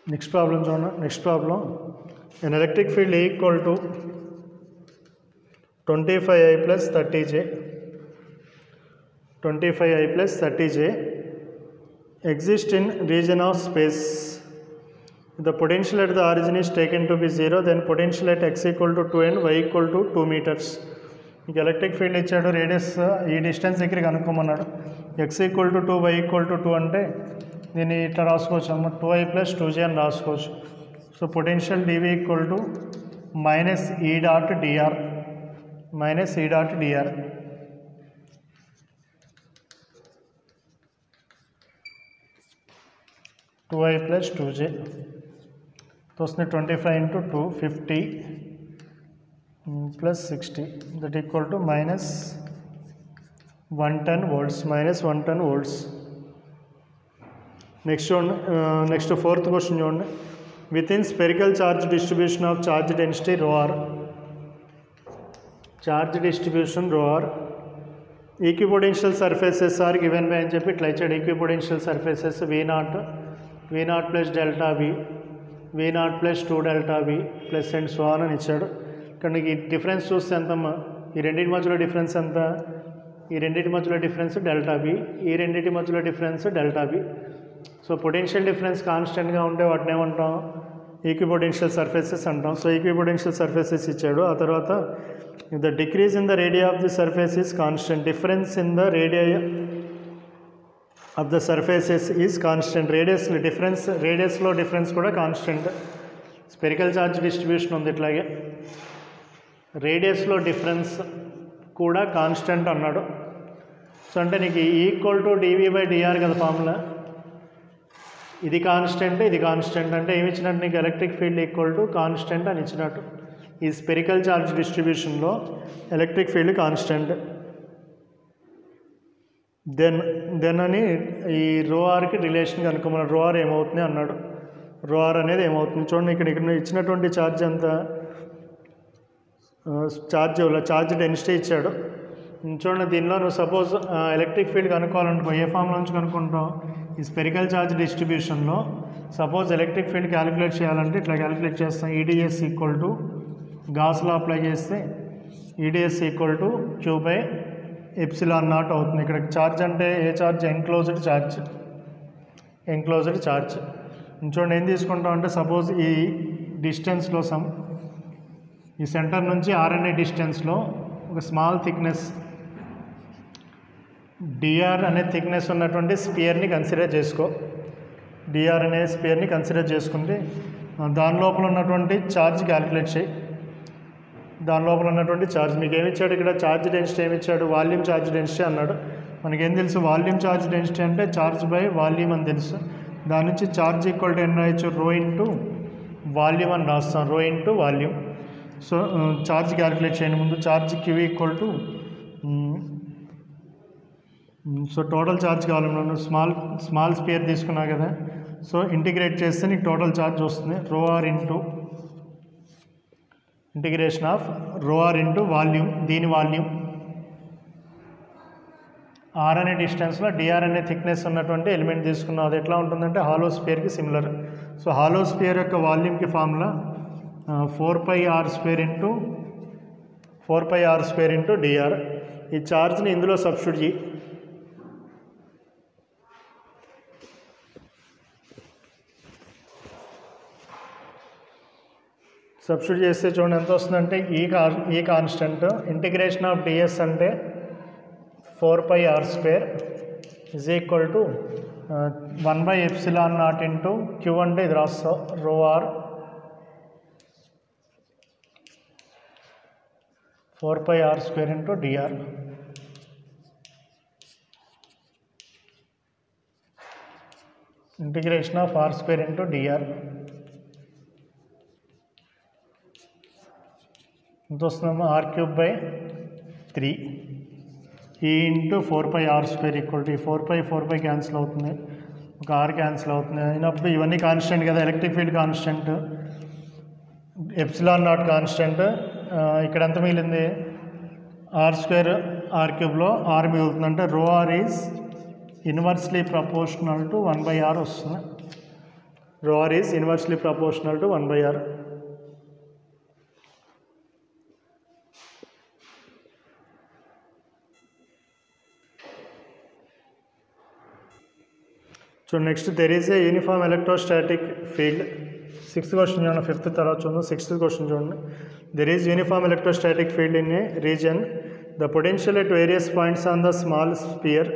Next problem చూడండి. Next problem, an electric field equal to 25I plus 30J 25I plus 30J exist in region of space. The potential at the origin is taken to be 0, then potential at x equal to 2 and y equal to 2 meters. మీకు electric field ఇచ్చాడు, radius ఈ distance దగ్గర కనుక్కోమన్నాడు. x equal to 2 y equal to 2 అంటే దీన్ని ఇట్లా రాసుకోవచ్చు అన్నమాట, 2i plus 2j అని రాసుకోవచ్చు. So potential dv equal to minus E dot DR, minus E dot DR. Two I plus 2j तो उसने 25 into 2 50 plus 60 that equal to minus 110 volts, minus 110 volts. Next చూడండి, నెక్స్ట్ ఫోర్త్ క్వశ్చన్ చూడండి. Within spherical charge distribution of charge density rho R, charge distribution rho R, equipotential surfaces are given by అని చెప్పి ఇట్లా ఇచ్చాడు. Equipotential surfaces V not plus delta V, V0 plus 2 delta V plus and so on అని ఇచ్చాడు. ఇక్కడ ఈ difference చూస్తే ఎంతమ్మా, ఈ రెండింటి మధ్యలో డిఫరెన్స్ ఎంత, ఈ రెండింటి మధ్యలో డిఫరెన్స్ డెల్టా V, ఈ రెండింటి మధ్యలో difference delta V. So potential difference కాన్స్టెంట్గా ఉంటే వాటిని ఏమంటాం, ఈక్విపోటెన్షియల్ సర్ఫేసెస్ అంటాం. సో ఈక్విపోటెన్షియల్ సర్ఫేసెస్ ఇచ్చాడు. ఆ తర్వాత the decrease in the radii of the surface is constant, difference in the radii of the surfaces is constant. రేడియస్లో డిఫరెన్స్ కూడా కాన్స్టెంట్. స్పెరికల్ ఛార్జ్ డిస్ట్రిబ్యూషన్ ఉంది, ఇట్లాగే రేడియస్లో డిఫరెన్స్ కూడా కాన్స్టెంట్ అన్నాడు. సో అంటే నీకు equal to dv by dr కదా ఫార్ములా, ఇది కాన్స్టెంట్, ఇది కాన్స్టెంట్ అంటే ఏమి ఇచ్చినట్టు నీకు electric field equal to constant అని ఇచ్చినట్టు. ఈ స్పెరికల్ ఛార్జ్ డిస్ట్రిబ్యూషన్లో ఎలక్ట్రిక్ ఫీల్డ్ కాన్స్టెంట్. దెన్ అని ఈ రో ఆర్కి రిలేషన్ కనుక్కోమన్నాడు. రో ఆర్ ఏమవుతుంది అన్నాడు. రో ఆర్ అనేది ఏమవుతుంది చూడండి. ఇక్కడ ఇచ్చినటువంటి ఛార్జ్ ఎంత, ఛార్జ్ డెన్సిటీ ఇచ్చాడు చూడండి. దీనిలో నువ్వు సపోజ్ ఎలక్ట్రిక్ ఫీల్డ్ కనుక్కోవాలనుకో, ఏ ఫామ్లో నుంచి కనుక్కుంటావు, ఈ స్పెరికల్ ఛార్జ్ డిస్ట్రిబ్యూషన్లో సపోజ్ ఎలక్ట్రిక్ ఫీల్డ్ క్యాలిక్యులేట్ చేయాలంటే ఇట్లా క్యాలిక్యులేట్ చేస్తాం. ఈడిఎస్ ఈక్వల్ టు గాస్లో అప్లై చేస్తే E d s equal to Q by epsilon naught అవుతుంది. ఇక్కడ ఛార్జ్ అంటే ఏ charge, enclosed charge, enclosed charge. చూడండి ఏం తీసుకుంటాం అంటే సపోజ్ ఈ డిస్టెన్స్లో ఈ సెంటర్ నుంచి ఆర్ఎన్ఏ డిస్టెన్స్లో ఒక స్మాల్ థిక్నెస్ డిఆర్ అనే థిక్నెస్ ఉన్నటువంటి స్పియర్ని కన్సిడర్ చేసుకో. డిఆర్ అనే స్పియర్ని కన్సిడర్ చేసుకుంటే దాని లోపల ఉన్నటువంటి ఛార్జ్ క్యాలిక్యులేట్ చేయి. దాని లోపల ఉన్నటువంటి ఛార్జ్ మీకు ఏమి ఇచ్చాడు, ఇక్కడ ఛార్జ్ డెన్సిటీ ఏమి ఇచ్చాడు, వాల్యూమ్ ఛార్జ్ డెన్సిటీ అన్నాడు. మనకేం తెలుసు, వాల్యూమ్ ఛార్జ్ డెన్సిటీ అంటే ఛార్జ్ బై వాల్యూమ్ అని తెలుసు. దాని నుంచి ఛార్జ్ ఈక్వల్ టు ఎన్ రాయొచ్చు, రో ఇంటూ వాల్యూమ్ అని రాస్తాం, rho into volume. So charge calculate చేయండి ముందు. Charge Q equal to, so total charge కావాలి మనం, స్మాల్ స్పియర్ తీసుకున్నా కదా. సో ఇంటిగ్రేట్ చేస్తే నీకు టోటల్ ఛార్జ్ వస్తుంది, రో ఆర్ ఇంటూ ఇంటిగ్రేషన్ ఆఫ్ రో ఆర్ ఇంటూ వాల్యూమ్, దీని వాల్యూమ్. ఆర్ అనే డిస్టెన్స్లో డిఆర్ అనే థిక్నెస్ ఉన్నటువంటి ఎలిమెంట్ తీసుకున్నాం. అది ఎట్లా ఉంటుందంటే హాలో స్పియర్కి సిమిలర్. సో హాలో స్పియర్ యొక్క వాల్యూమ్కి ఫార్ములా 4πr² ఇంటూ డిఆర్. ఈ ఛార్జ్ని ఇందులో సబ్స్టిట్యూట్ చేయి. సబ్స్టిట్యూట్ చేస్తే చూడండి ఎంత వస్తుందంటే ఈ కాన్స్టెంట్, ఇంటిగ్రేషన్ ఆఫ్ డిఎస్ అంటే 4πr² is equal to 1/ε0 into Q అంటే ఇది రాస్తావు, rho r 4πr² into d r. Integration of r² into d r ఎంత వస్తుందమ్మా, r³ / 3 ఈ ఇంటూ 4πr² ఈక్వల్ టు ఈ 4π క్యాన్సిల్ అవుతుంది, ఒక ఆర్ క్యాన్సిల్ అవుతుంది. అయినప్పుడు ఇవన్నీ కాన్స్టెంట్ కదా, ఎలక్ట్రిక్ ఫీల్డ్ కాన్స్టెంట్, ε0 కాన్స్టెంట్. ఇక్కడ ఎంత మిగిలింది, r² r³ ఆర్ మిగులుతుందంటే rho r is inversely proportional to 1/r వస్తుంది. rho r is inversely proportional to 1 by r. So next there is a uniform electrostatic field. 6th question చూడండి, 5th తర్వాత చూద్దాం. 6th question చూడండి. There is uniform electrostatic field in a region. The potential at various points on the small sphere,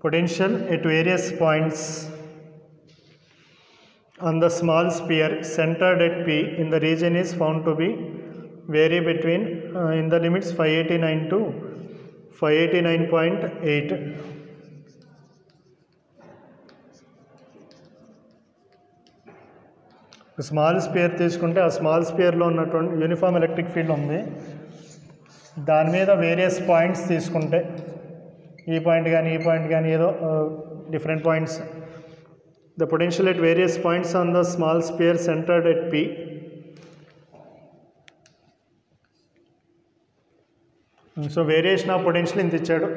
potential at various points on the small sphere centered at P in the region is found to be vary between in the limits 589 to 589.8. Small spear తీసుకుంటే ఆ small స్పియర్లో ఉన్నటువంటి uniform electric field ఉంది. దాని మీద various points తీసుకుంటే ఈ point కానీ ఈ పాయింట్ కానీ ఏదో different points, the potential at various points on the small sphere centered at P. So variation of potential ఇంత ఇచ్చాడు.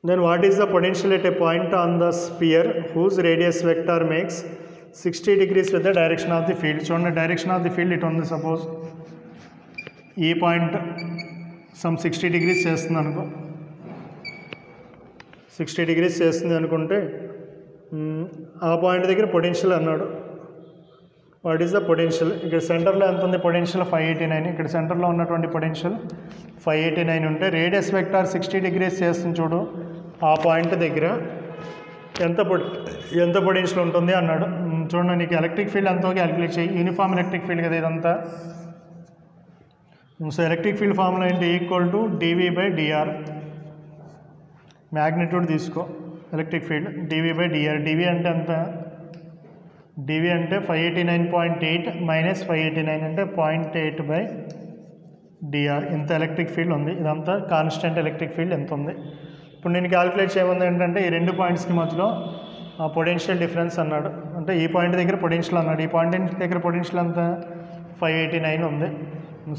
Then what is the potential at a point on the sphere whose radius vector makes 60 degrees with the direction of the field. చూడండి, direction of the field ఇటు ఉంది. Suppose ఈ point some 60 degrees చేస్తుంది అనుకో, 60 degrees చేస్తుంది అనుకుంటే ఆ point దగ్గర పొటెన్షియల్ అన్నాడు. What is the potential? ఇక్కడ సెంటర్లో ఎంత ఉంది పొటెన్షియల్? 589. ఇక్కడ సెంటర్లో ఉన్నటువంటి పొటెన్షియల్ 589 ఉంటే రేడియస్ వెక్టార్ 60 degrees చేస్తుంది చూడు, ఆ పాయింట్ దగ్గర ఎంత పొటెన్షియల్ ఉంటుంది అన్నాడు. చూడండి, నీకు ఎలక్ట్రిక్ ఫీల్డ్ ఎంతో క్యాలిక్యులేట్ చేయి. యూనిఫామ్ ఎలక్ట్రిక్ ఫీల్డ్ కదా ఇదంతా. సో ఎలక్ట్రిక్ ఫీల్డ్ ఫార్ములా ఏంటి? Equal to d v by d r. Magnitude తీసుకో electric field, d v by d r. D v అంటే ఎంత? డివి అంటే 589.8 మైనస్ 589 అంటే 0.8 బై డిఆర్. ఇంత ఎలక్ట్రిక్ ఫీల్డ్ ఉంది. ఇదంతా కాన్స్టెంట్ ఎలక్ట్రిక్ ఫీల్డ్ ఎంత ఉంది. ఇప్పుడు నేను క్యాలిక్యులేట్ చేయమంది ఏంటంటే ఈ రెండు పాయింట్స్కి మధ్యలో పొటెన్షియల్ డిఫరెన్స్ అన్నాడు. అంటే ఈ పాయింట్ దగ్గర పొటెన్షియల్ అన్నాడు, ఈ పాయింట్ దగ్గర పొటెన్షియల్ అంతా 589 ఉంది.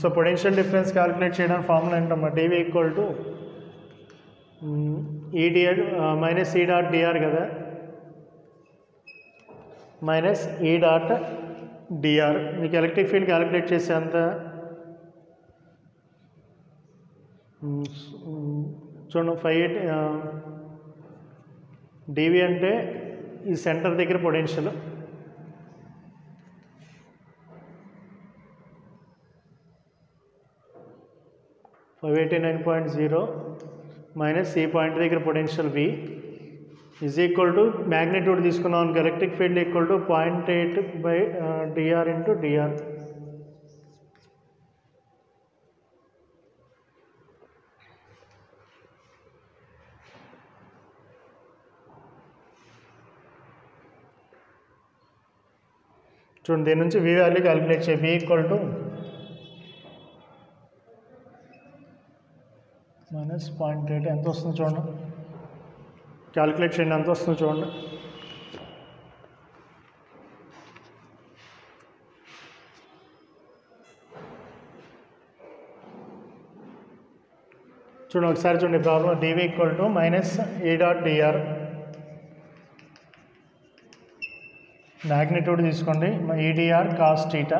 సో పొటెన్షియల్ డిఫరెన్స్ క్యాలిక్యులేట్ చేయడానికి ఫార్ములా ఏంటమ్మా? DV equal to EDR minus E dot DR కదా, మైనస్ ఈ డాట్ డిఆర్. మీకు ఎలక్ట్రిక్ ఫీల్డ్ క్యాలిక్యులేట్ చేసే అంత చూడండి 58 డివి అంటే ఈ సెంటర్ దగ్గర పొటెన్షియల్, $589.0 మైనస్ ఈ పాయింట్ దగ్గర potential V is equal to magnitude తీసుకున్నాం అనుకో, electric field equal to 0.8 by DR into DR. చూడండి, దీని నుంచి V వాల్యూ క్యాలిక్యులేట్ చేయి. V ఈక్వల్ టు మైనస్ 0.8 ఎంత వస్తుంది చూడండి, క్యాలిక్యులేట్ చేయండి ఎంత వస్తుంది చూడండి. చూడండి ఒకసారి చూడండి problem. DV equal to minus E dot DR, magnitude తీసుకోండి EDR cos theta.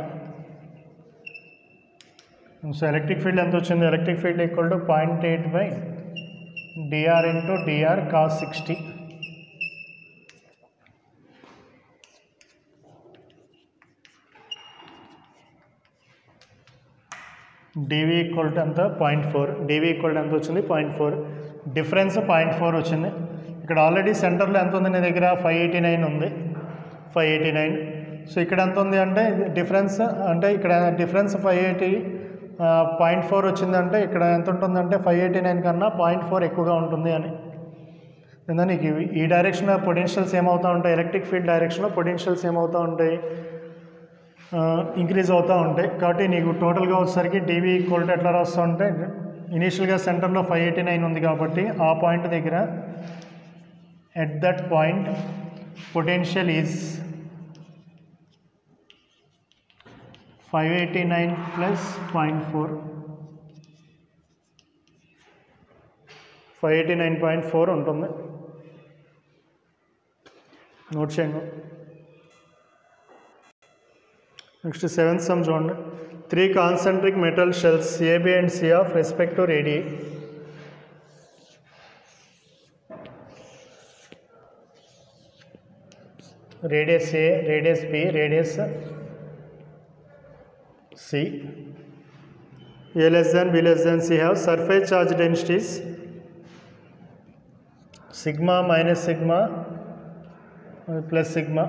So electric field ఎంత వచ్చింది? Electric field equal to 0.8 by DR into DR cos 60. DV equal to ఎంత? 0.4. డివి ఈక్వల్ టు ఎంత వచ్చింది? 0.4. డిఫరెన్స్ 0.4 వచ్చింది. ఇక్కడ ఆల్రెడీ సెంటర్లో ఎంత ఉంది నీ దగ్గర? 589 ఉంది, 589. సో ఇక్కడ ఎంత ఉంది అంటే డిఫరెన్స్, అంటే ఇక్కడ డిఫరెన్స్ 0.4 వచ్చిందంటే ఇక్కడ ఎంత ఉంటుందంటే 589 కన్నా 0.4 ఎక్కువగా ఉంటుంది అని. ఎందుకంటే నీకు ఈ డైరెక్షన్లో పొటెన్షియల్స్ ఏమవుతూ ఉంటాయి? ఎలక్ట్రిక్ ఫీల్డ్ డైరెక్షన్లో పొటెన్షియల్స్ ఏమవుతూ ఉంటాయి? ఇంక్రీజ్ అవుతూ ఉంటాయి. కాబట్టి నీకు టోటల్గా వచ్చేసరికి డివి ఈక్వల్ టు ఎట్లా రాస్తూ ఉంటే ఇనీషియల్గా సెంటర్లో 589 ఉంది కాబట్టి ఆ పాయింట్ దగ్గర at that point potential is 589 plus 0.4, 589.4 ఉంటుంది. నోట్ చేయండి. నెక్స్ట్ 7th సమ్ చూడండి. 3 concentric metal shells AB and C of respective radius radius A, radius B, radius C. A less than B less than C have surface charge densities sigma minus sigma plus sigma.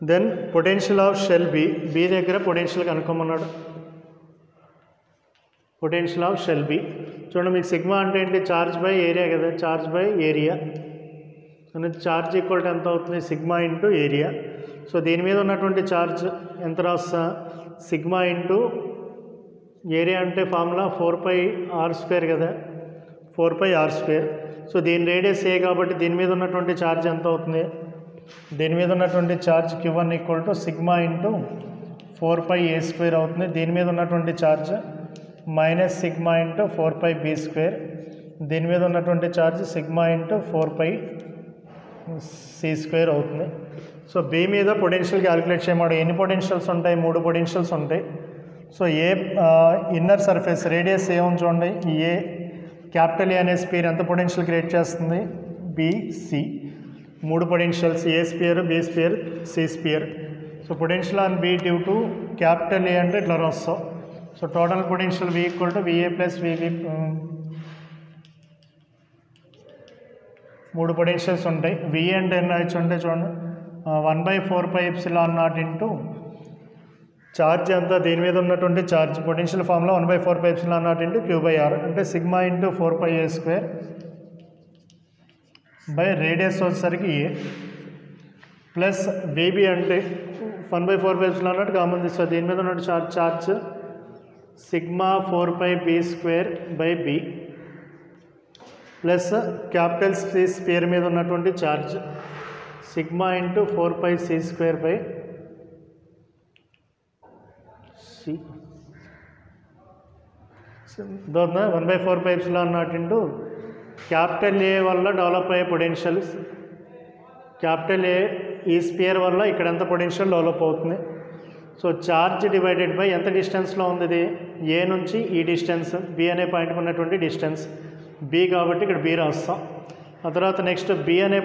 Then potential of shell B. B దగ్గర potential కనుక్కోమన్నాడు. Potential of shell B చూడండి. మీకు sigma అంటే ఏంటి? Charge by area కదా, charge by area. Charge equal to ఎంత అవుతుంది? Sigma into area. So దీని మీద ఉన్నటువంటి ఛార్జ్ ఎంత రాస్తా? సిగ్మా ఇంటూ ఏరియా అంటే ఫార్ములా 4πr² కదా, 4πr². సో దీని రేడియస్ ఏ కాబట్టి దీని మీద ఉన్నటువంటి ఛార్జ్ ఎంత అవుతుంది? దీని మీద ఉన్నటువంటి charge Q1 equal to sigma into 4πa² అవుతుంది. దీని మీద ఉన్నటువంటి charge minus sigma into 4πb². దీని మీద ఉన్నటువంటి ఛార్జ్ సిగ్మా ఇంటూ 4πc² అవుతుంది. సో బి మీద పొటెన్షియల్ క్యాలిక్యులేట్ చేయమన్నాడు. ఎన్ని పొటెన్షియల్స్ ఉంటాయి? 3 పొటెన్షియల్స్ ఉంటాయి. So A inner surface radius ఏమని చూడండి. ఏ క్యాపిటల్ ఏ అనే స్పియర్ ఎంత పొటెన్షియల్ క్రియేట్ చేస్తుంది? BC. 3 potentials, A sphere, B sphere, C sphere. So potential on B due to capital A అంటే ఇట్లా రాస్తాం. So total potential V equal to VA plus VB. 3 potentials ఉంటాయి. VA అంటే ఎన్ని రాయొచ్చు అంటే చూడండి 1/4πε0 ఇంటూ ఛార్జ్ అంతా దీని మీద ఉన్నటువంటి charge potential formula 1/4πε0 into Q/R అంటే sigma into 4πa² by radius వచ్చేసరికి ఏ ప్లస్ VB అంటే 1/4πε0 కామన్ తీస్తుంది. దీని మీద ఉన్న charge sigma 4πb² by B plus capital C sphere మీద ఉన్నటువంటి charge sigma into 4πc² by C. 1/4πε0 into capital A వల్ల డెవలప్ అయ్యే పొటెన్షియల్స్, క్యాపిటల్ ఏ ఈ స్పియర్ వల్ల ఇక్కడ ఎంత పొటెన్షియల్ డెవలప్ అవుతుంది. సో ఛార్జ్ డివైడెడ్ బై ఎంత డిస్టెన్స్లో ఉంది ఇది? ఏ నుంచి ఈ డిస్టెన్స్ B అనే పాయింట్కి ఉన్నటువంటి డిస్టెన్స్ B కాబట్టి ఇక్కడ B రాస్తాం. ఆ తర్వాత నెక్స్ట్ B అనే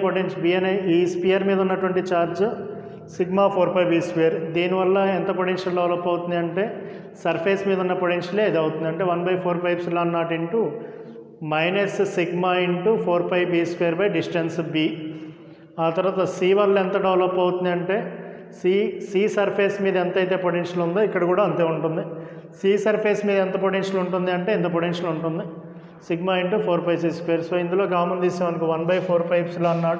ఈ స్పియర్ మీద ఉన్నటువంటి ఛార్జ్ సిగ్మా 4πb². దీనివల్ల ఎంత పొటెన్షియల్ డెవలప్ అవుతుంది అంటే సర్ఫేస్ మీద ఉన్న పొటెన్షియలే ఇది అవుతుంది. అంటే 1/4πε0 into minus sigma into 4πb² by distance B. ఆ తర్వాత C వల్ల ఎంత డెవలప్ అవుతుంది అంటే సి సర్ఫేస్ మీద ఎంత అయితే పొటెన్షియల్ ఉందో ఇక్కడ కూడా అంతే ఉంటుంది. సి సర్ఫేస్ మీద ఎంత పొటెన్షియల్ ఉంటుంది అంటే ఎంత పొటెన్షియల్ ఉంటుంది? Sigma into 4πc². సో ఇందులో కామన్ తీసామనుకో 1/4πε0.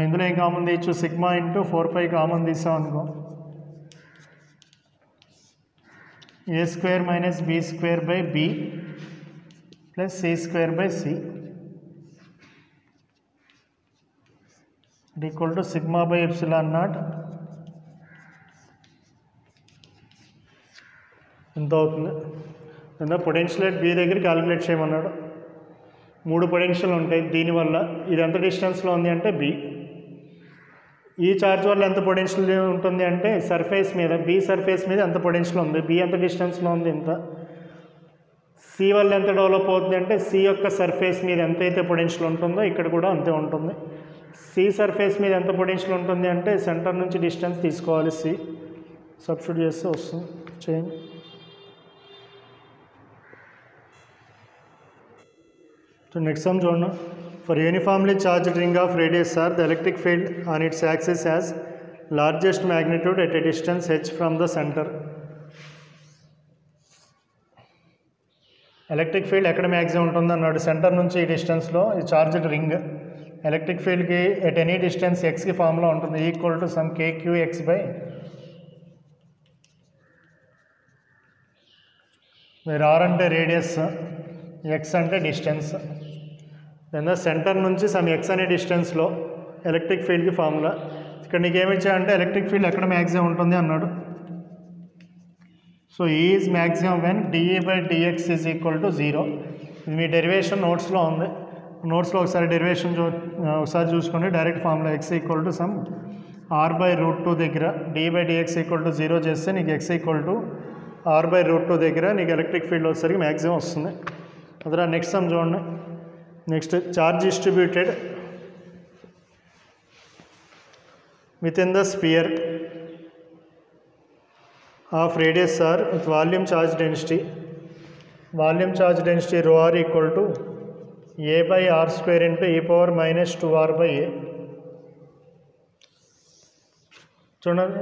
ఇందులో ఏం కామన్ తీయచ్చు? సిగ్మా ఇంటూ 4π కామన్ తీసామనుకో A² minus B² by B plus C² by C equal to sigma by ε0 ఎంత అవుతుంది? పొటెన్షియల్ B దగ్గర క్యాలిక్యులేట్ చేయమన్నాడు. 3 పొటెన్షియల్ ఉంటాయి. దీనివల్ల ఇది ఎంత డిస్టెన్స్లో ఉంది అంటే B. ఈ ఛార్జ్ వల్ల ఎంత పొటెన్షియల్ ఉంటుంది అంటే సర్ఫేస్ మీద B సర్ఫేస్ మీద ఎంత పొటెన్షియల్ ఉంది? B ఎంత డిస్టెన్స్లో ఉంది? ఇంత. C వల్ల ఎంత డెవలప్ అవుతుంది అంటే C యొక్క సర్ఫేస్ మీద ఎంతైతే పొటెన్షియల్ ఉంటుందో ఇక్కడ కూడా అంతే ఉంటుంది. C సర్ఫేస్ మీద ఎంత పొటెన్షియల్ ఉంటుంది అంటే సెంటర్ నుంచి డిస్టెన్స్ తీసుకోవాలి. C సబ్స్టిట్యూట్ చేస్తే వస్తుంది. చేయండి. So next sum చూడండి. For uniformly charged ring of radius R, the electric field on its axis has largest magnitude at a distance h from the center. Electric field ఎక్కడ maximum ఉంటుంది అన్నాడు? Center నుంచి ఈ డిస్టెన్స్లో ఈ చార్జ్డ్ రింగ్. ఎలక్ట్రిక్ ఫీల్డ్కి at any distance ఎక్స్కి formula ఉంటుంది equal to some KQX by where R అంటే రేడియస్, X అంటే డిస్టెన్స్. దెన్ సెంటర్ నుంచి సమ్ X అనే డిస్టెన్స్లో ఎలక్ట్రిక్ ఫీల్డ్కి ఫార్ములా. ఇక్కడ నీకు ఏమిచ్చాయంటే ఎలక్ట్రిక్ ఫీల్డ్ ఎక్కడ మ్యాక్సిమం ఉంటుంది అన్నాడు. So E is maximum when dE by dx is equal to 0. ఇది మీ డెరివేషన్ నోట్స్లో ఉంది. నోట్స్లో ఒకసారి డెరివేషన్ ఒకసారి చూసుకోండి. Direct formula x equal to some r/√2 దగ్గర d/dx ఈక్వల్ టు 0 చేస్తే నీకు x ఈక్వల్ టు r/√2 దగ్గర నీకు ఎలక్ట్రిక్ ఫీల్డ్ వచ్చేసరికి మ్యాక్సిమం వస్తుంది. అదరా నెక్స్ట్ సమ్ చూడండి. Next charge distributed with in the sphere of radius R with volume charge density ρr equal to a/r² into e⁻−2r/a. చూడండి,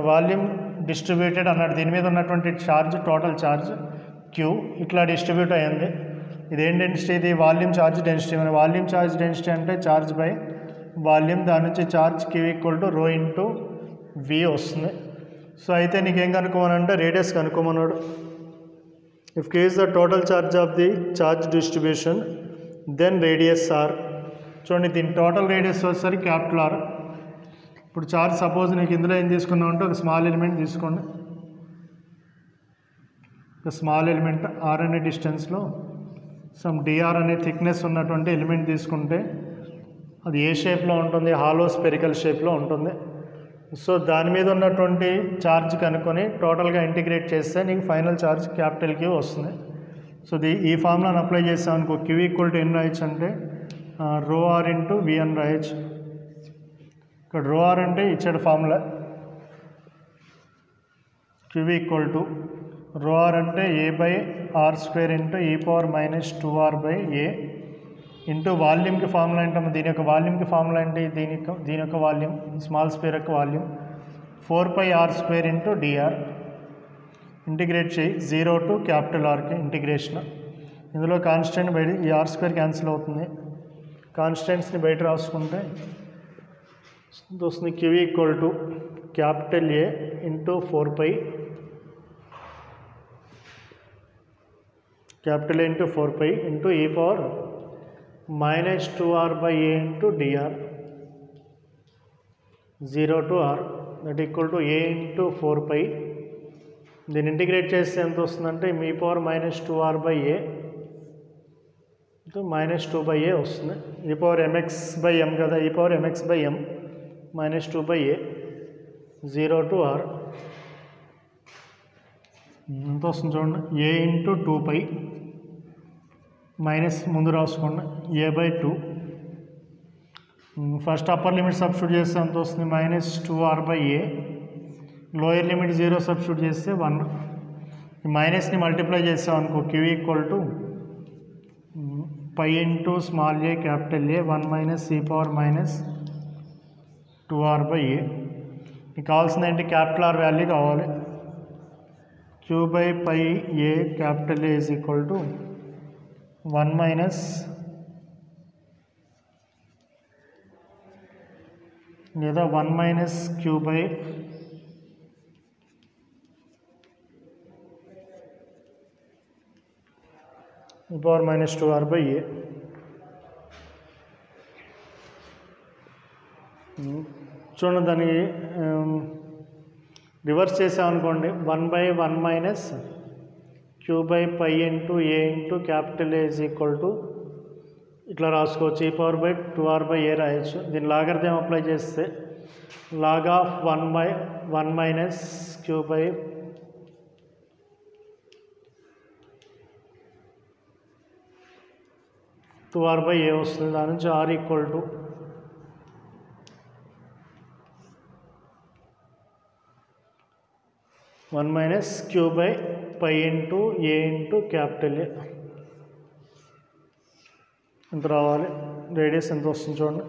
volume distributed అన్నాడు. దీని మీద ఉన్నటువంటి ఛార్జ్, టోటల్ ఛార్జ్ క్యూ ఇట్లా డిస్ట్రిబ్యూట్ అయ్యింది. ఇదేం డెన్సిటీ? ఇది వాల్యూమ్ ఛార్జ్ డెన్సిటీ. మన వాల్యూమ్ ఛార్జ్ డెన్సిటీ అంటే ఛార్జ్ బై వాల్యూమ్, దాని నుంచి charge Q equal to ρ into v వస్తుంది. సో అయితే నీకేం కనుక్కోమనంటే రేడియస్ కనుక్కోమన్నాడు. If q is the total charge of the charge distribution then radius r. చూడండి, దీని టోటల్ రేడియస్ వచ్చేసరికి క్యాపిటల్ R. ఇప్పుడు ఛార్జ్ సపోజ్ నీకు ఇందులో ఏం తీసుకున్నావు అంటే ఒక స్మాల్ ఎలిమెంట్ తీసుకోండి. ఒక స్మాల్ ఎలిమెంట్ r అనే డిస్టెన్స్లో సమ్ dr అనే థిక్నెస్ ఉన్నటువంటి ఎలిమెంట్ తీసుకుంటే అది ఏ షేప్లో ఉంటుంది? హాలో స్పెరికల్ షేప్లో ఉంటుంది. సో దాని మీద ఉన్నటువంటి ఛార్జ్ కనుక్కొని టోటల్గా ఇంటిగ్రేట్ చేస్తే నీకు ఫైనల్ ఛార్జ్ క్యాపిటల్ క్యూ వస్తుంది. సో ఈ ఫార్ములాని అప్లై చేసాం అనుకో, క్యూ ఈక్వల్ టు ఏం రాయొచ్చు అంటే ρr ఇంటూ v అని రాయొచ్చు. ఇక్కడ ρr అంటే ఇచ్చాడు formula. Queue equal to ρr అంటే a/r² into e⁻−2r/a into వాల్యూమ్కి formula ఏంటమ్మా? దీని యొక్క వాల్యూమ్కి ఫార్ములా ఏంటి? దీని యొక్క వాల్యూమ్, స్మాల్ స్క్వేర్ యొక్క volume 4πr² into dr. Integrate చేయి 0 టు క్యాపిటల్ Rకి ఇంటిగ్రేషన్. ఇందులో కాన్స్టెంట్ బయట ఈ r² క్యాన్సిల్ అవుతుంది. కాన్స్టెంట్స్ని బయట రాసుకుంటే వస్తుంది q equal to capital A into 4π, capital A into 4π into e⁻−2r/a into dr 0 to r that equal to a into 4π. దీన్ని ఇంటిగ్రేట్ చేస్తే ఎంత వస్తుందంటే e⁻−2r/a ఇంటూ -2/a వస్తుంది. e⁻mx/m కదా, e⁻mx/m -2/a 0 టు r ఎంత వస్తుంది చూడండి. a ఇంటూ 2π మైనస్ ముందు రాసుకోండి a/2. First upper limit substitute చేస్తే ఎంత వస్తుంది? -2r/a. లోయర్ లిమిట్ 0 సబ్స్టిట్యూట్ చేస్తే 1. ఈ మైనస్ని మల్టిప్లై చేస్తాం అనుకో, q equal to π into small a capital A 1 e⁻−2r/a. నీకు కావాల్సింది ఏంటి? క్యాపిటల్ R వాల్యూ కావాలి. q/πa capital A is equal to 1 లేదా 1 - q/e -2r/a. చూడండి, దాన్ని రివర్స్ చేసామనుకోండి, 1/1 - q/π into a into capital A is equal to ఇట్లా రాసుకోవచ్చు, e⁻2r/a రాయొచ్చు. దీని లాగర్థం అప్లై చేస్తే log ఆఫ్ 1/1 - q/2r/a వస్తుంది. దాని నుంచి r equal to -q/π into a into capital A ఎంత రావాలి? రేడియస్ ఎంత వస్తుంది చూడండి.